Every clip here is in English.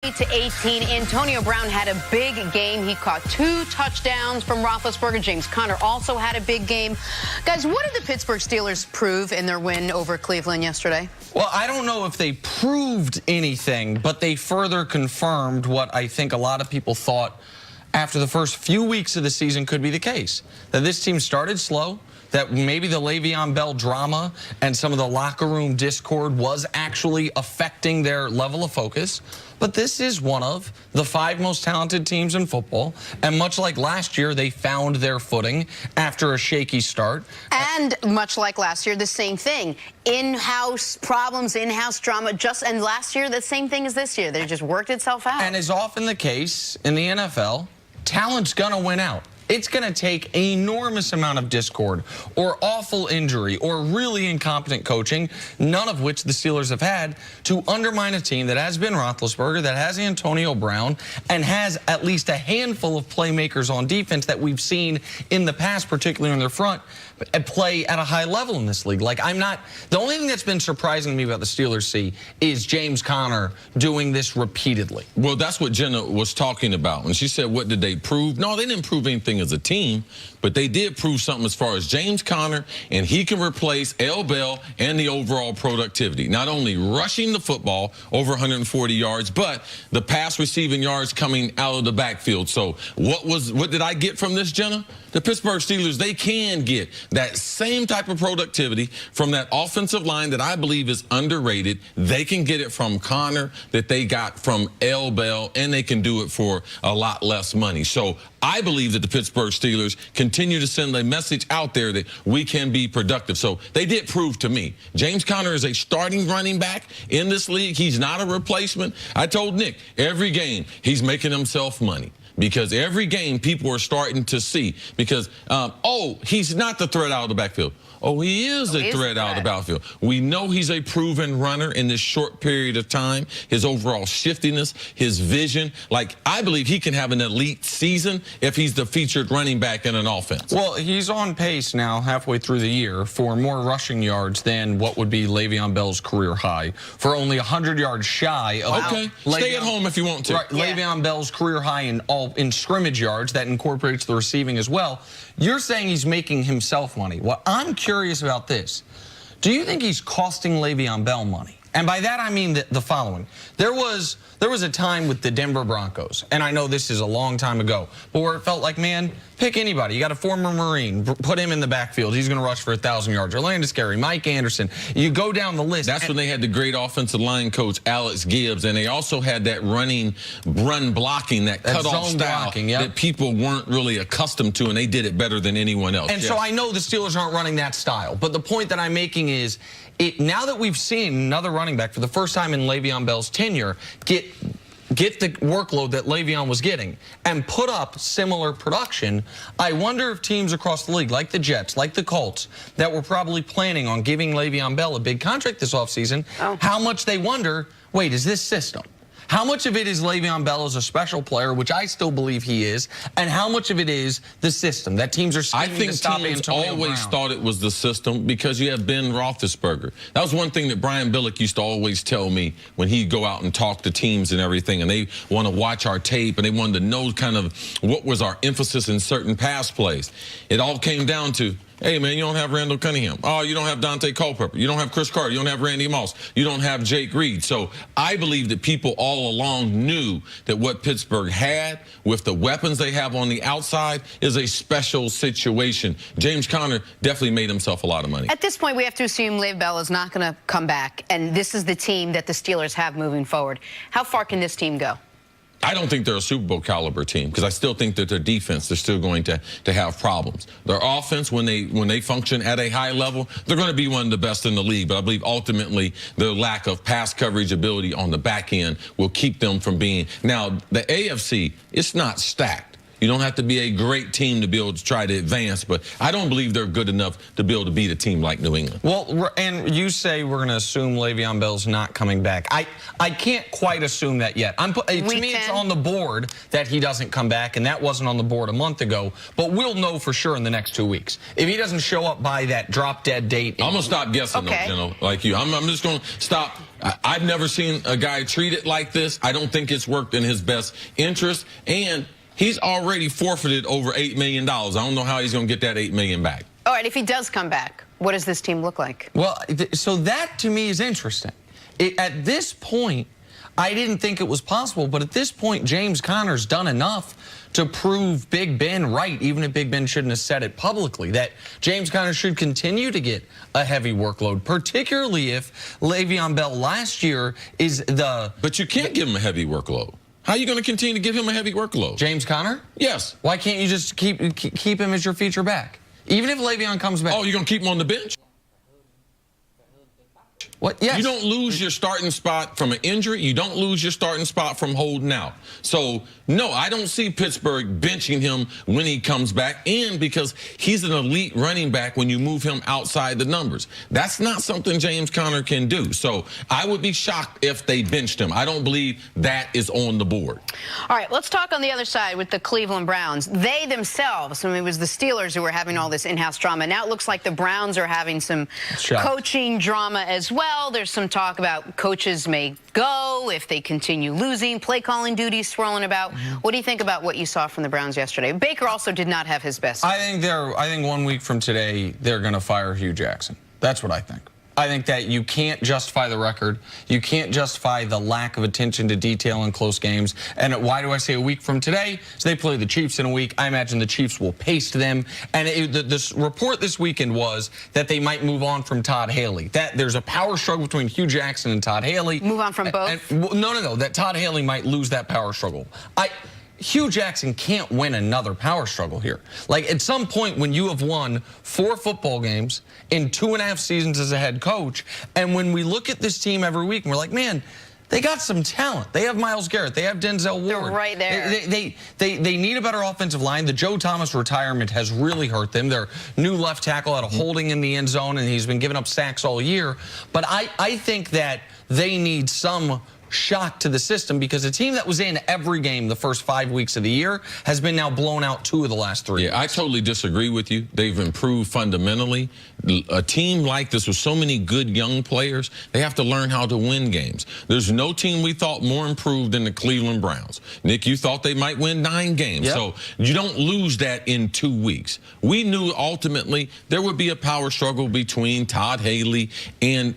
To 18, Antonio Brown had a big game. He caught 2 touchdowns from Roethlisberger. James Conner also had a big game. Guys, what did the Pittsburgh Steelers prove in their win over Cleveland yesterday? Well, I don't know if they proved anything, but they further confirmed what I think a lot of people thought after the first few weeks of the season could be the case. That this team started slow, that maybe the Le'Veon Bell drama and some of the locker room discord was actually affecting their level of focus. But this is one of the 5 most talented teams in football. And much like last year, they found their footing after a shaky start. And much like last year, the same thing. In-house problems, in-house drama. And last year, the same thing as this year. They just worked itself out. And as often the case in the NFL, talent's going to win out. It's going to take an enormous amount of discord or awful injury or really incompetent coaching, none of which the Steelers have had, to undermine a team that has Ben Roethlisberger, that has Antonio Brown, and has at least a handful of playmakers on defense that we've seen in the past, particularly on their front, play at a high level in this league. Like, the only thing that's been surprising to me about the Steelers, is James Conner doing this repeatedly. Well, that's what Jenna was talking about when she said, what did they prove? No, they didn't prove anything as a team, but they did prove something as far as James Conner, and he can replace L. Bell and the overall productivity. Not only rushing the football over 140 yards, but the pass receiving yards coming out of the backfield. So what did I get from this, Jenna? The Pittsburgh Steelers, they can get that same type of productivity from that offensive line that I believe is underrated. They can get it from Conner that they got from L. Bell, and they can do it for a lot less money. So I believe that the Pittsburgh Steelers continue to send a message out there that we can be productive. So they did prove to me. James Conner is a starting running back in this league. He's not a replacement. I told Nick, every game he's making himself money. Because every game people are starting to see, because, oh, he's not the threat out of the backfield. Oh, he is a threat out of the backfield. We know he's a proven runner in this short period of time. His overall shiftiness, his vision. Like, I believe he can have an elite season if he's the featured running back in an offense. Well, he's on pace now, halfway through the year, for more rushing yards than what would be Le'Veon Bell's career high, for only 100 yards shy of stay at home if you want to. Right, yeah. Le'Veon Bell's career high in scrimmage yards. That incorporates the receiving as well. You're saying he's making himself money. Well, I'm curious about this. Do you think he's costing Le'Veon Bell money? And by that, I mean the following. There was a time with the Denver Broncos, and I know this is a long time ago, but where it felt like, man, pick anybody. You got a former Marine, put him in the backfield. He's going to rush for 1,000 yards. Orlando Scary, Mike Anderson. You go down the list. That's when they had the great offensive line coach, Alex Gibbs, and they also had that run blocking, that cutoff style that people weren't really accustomed to, and they did it better than anyone else. And so I know the Steelers aren't running that style, but the point that I'm making is, now that we've seen another running back for the first time in Le'Veon Bell's tenure get the workload that Le'Veon was getting and put up similar production, I wonder if teams across the league, like the Jets, like the Colts, that were probably planning on giving Le'Veon Bell a big contract this offseason, how much they wonder, wait, is this system? How much of it is Le'Veon Bell as a special player, which I still believe he is, and how much of it is the system that teams are scheming to stop Antonio Brown? I think teams always thought it was the system because you have Ben Roethlisberger. That was one thing that Brian Billick used to always tell me when he'd go out and talk to teams and everything, and they want to watch our tape, and they wanted to know kind of what was our emphasis in certain pass plays. It all came down to, hey, man, you don't have Randall Cunningham. Oh, you don't have Dante Culpepper. You don't have Chris Carter. You don't have Randy Moss. You don't have Jake Reed. So I believe that people all along knew that what Pittsburgh had with the weapons they have on the outside is a special situation. James Conner definitely made himself a lot of money. At this point, we have to assume Le'Veon Bell is not going to come back, and this is the team that the Steelers have moving forward. How far can this team go? I don't think they're a Super Bowl caliber team because I still think that their defense, they're still going to have problems. Their offense, when they function at a high level, they're going to be one of the best in the league. But I believe ultimately their lack of pass coverage ability on the back end will keep them from being. Now, the AFC, it's not stacked. You don't have to be a great team to be able to try to advance, but I don't believe they're good enough to be able to beat a team like New England. Well, and you say we're going to assume Le'Veon Bell's not coming back. I can't quite assume that yet. To me, it's on the board that he doesn't come back, and that wasn't on the board a month ago, but we'll know for sure in the next 2 weeks. If he doesn't show up by that drop-dead date. I'm going to stop guessing, though, like you. I'm just going to stop I've never seen a guy treated like this. I don't think it's worked in his best interest. And he's already forfeited over $8 million. I don't know how he's going to get that $8 million back. All right, if he does come back, what does this team look like? Well, so that to me is interesting. At this point, I didn't think it was possible, but at this point, James Conner's done enough to prove Big Ben right, even if Big Ben shouldn't have said it publicly, that James Conner should continue to get a heavy workload, particularly if Le'Veon Bell last year is the... But you can't give him a heavy workload. How are you going to continue to give him a heavy workload? James Conner? Yes. Why can't you just keep him as your feature back? Even if Le'Veon comes back. Oh, you're going to keep him on the bench? What? Yes. You don't lose your starting spot from an injury. You don't lose your starting spot from holding out. So, no, I don't see Pittsburgh benching him when he comes back, and because he's an elite running back when you move him outside the numbers. That's not something James Conner can do. So I would be shocked if they benched him. I don't believe that is on the board. All right, let's talk on the other side with the Cleveland Browns. They themselves, I mean, it was the Steelers who were having all this in-house drama. Now it looks like the Browns are having some coaching drama as well. There's some talk about coaches may go if they continue losing, play calling duties swirling about. What do you think about what you saw from the Browns yesterday? Baker also did not have his best. I think 1 week from today they're going to fire Hugh Jackson. That's what I think. I think that you can't justify the record. You can't justify the lack of attention to detail in close games. And why do I say a week from today? So they play the Chiefs in a week. I imagine the Chiefs will pace them. And this report this weekend was that they might move on from Todd Haley. That there's a power struggle between Hugh Jackson and Todd Haley. Move on from both? No. That Todd Haley might lose that power struggle. Hugh Jackson can't win another power struggle here. Like, at some point when you have won 4 football games in 2.5 seasons as a head coach, and when we look at this team every week and we're like, man, they got some talent. They have Myles Garrett. They have Denzel Ward. They're right there. They need a better offensive line. The Joe Thomas retirement has really hurt them. Their new left tackle had a holding in the end zone, and he's been giving up sacks all year. But I think that they need some shock to the system, because a team that was in every game the first 5 weeks of the year has been now blown out 2 of the last 3 weeks. I totally disagree with you. They've improved fundamentally. A team like this with so many good young players, they have to learn how to win games. There's no team we thought more improved than the Cleveland Browns. Nick, you thought they might win 9 games. Yep. So you don't lose that in 2 weeks. We knew ultimately there would be a power struggle between Todd Haley and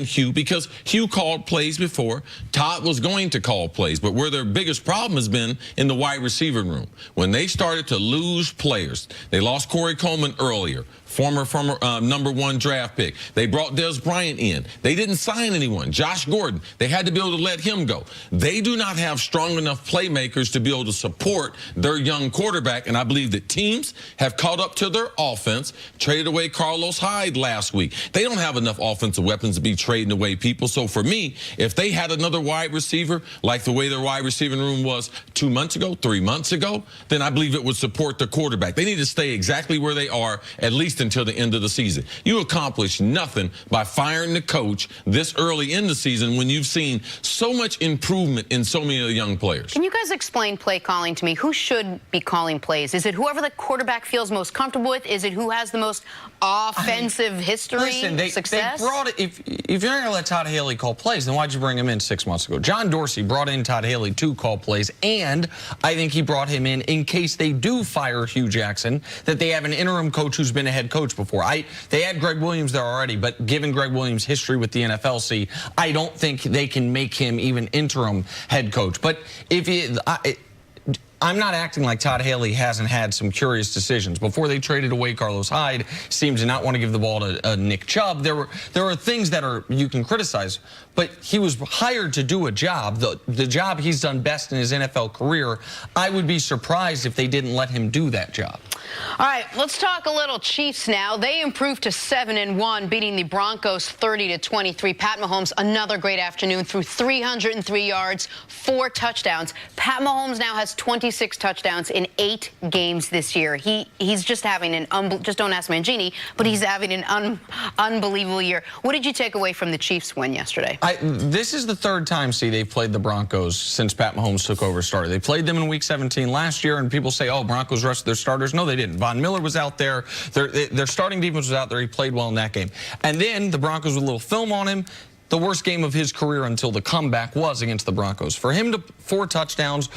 Hugh, because Hugh called plays before. Todd was going to call plays, but where their biggest problem has been in the wide receiver room. When they started to lose players, they lost Corey Coleman earlier, former #1 draft pick. They brought Dez Bryant in. They didn't sign anyone. Josh Gordon, they had to be able to let him go. They do not have strong enough playmakers to be able to support their young quarterback, and I believe that teams have caught up to their offense, traded away Carlos Hyde last week. They don't have enough offensive weapons to be trading away people. So for me, if they had another wide receiver, like the way their wide receiving room was 2 months ago, 3 months ago, then I believe it would support the quarterback. They need to stay exactly where they are, at least until the end of the season. You accomplish nothing by firing the coach this early in the season when you've seen so much improvement in so many of the young players. Can you guys explain play calling to me? Who should be calling plays? Is it whoever the quarterback feels most comfortable with? Is it who has the most offensive history, success? They brought it, if you're not going to let Todd Haley call plays, then why'd you bring him in 6 months ago? John Dorsey brought in Todd Haley to call plays, and I think he brought him in case they do fire Hugh Jackson, that they have an interim coach who's been a head coach before. They had Greg Williams there already, but given Greg Williams' history with the NFLC, I don't think they can make him even interim head coach. But I'm not acting like Todd Haley hasn't had some curious decisions. Before they traded away Carlos Hyde, seemed to not want to give the ball to Nick Chubb. There are things that you can criticize, but he was hired to do a job, the job he's done best in his NFL career. I would be surprised if they didn't let him do that job. All right, let's talk a little Chiefs now. They improved to 7-1, beating the Broncos 30-23. Pat Mahomes, another great afternoon, threw 303 yards, 4 touchdowns. Pat Mahomes now has 26 touchdowns in 8 games this year. He's just having an just don't ask Mangini, but he's having an unbelievable year. What did you take away from the Chiefs win yesterday? This is the 3rd time, they've played the Broncos since Pat Mahomes took over started. They played them in Week 17 last year, and people say, oh, Broncos rested their starters. No, they didn't. Von Miller was out there. Their starting defense was out there. He played well in that game. And then the Broncos with a little film on him the worst game of his career until the comeback was against the Broncos. For him to 4 touchdowns,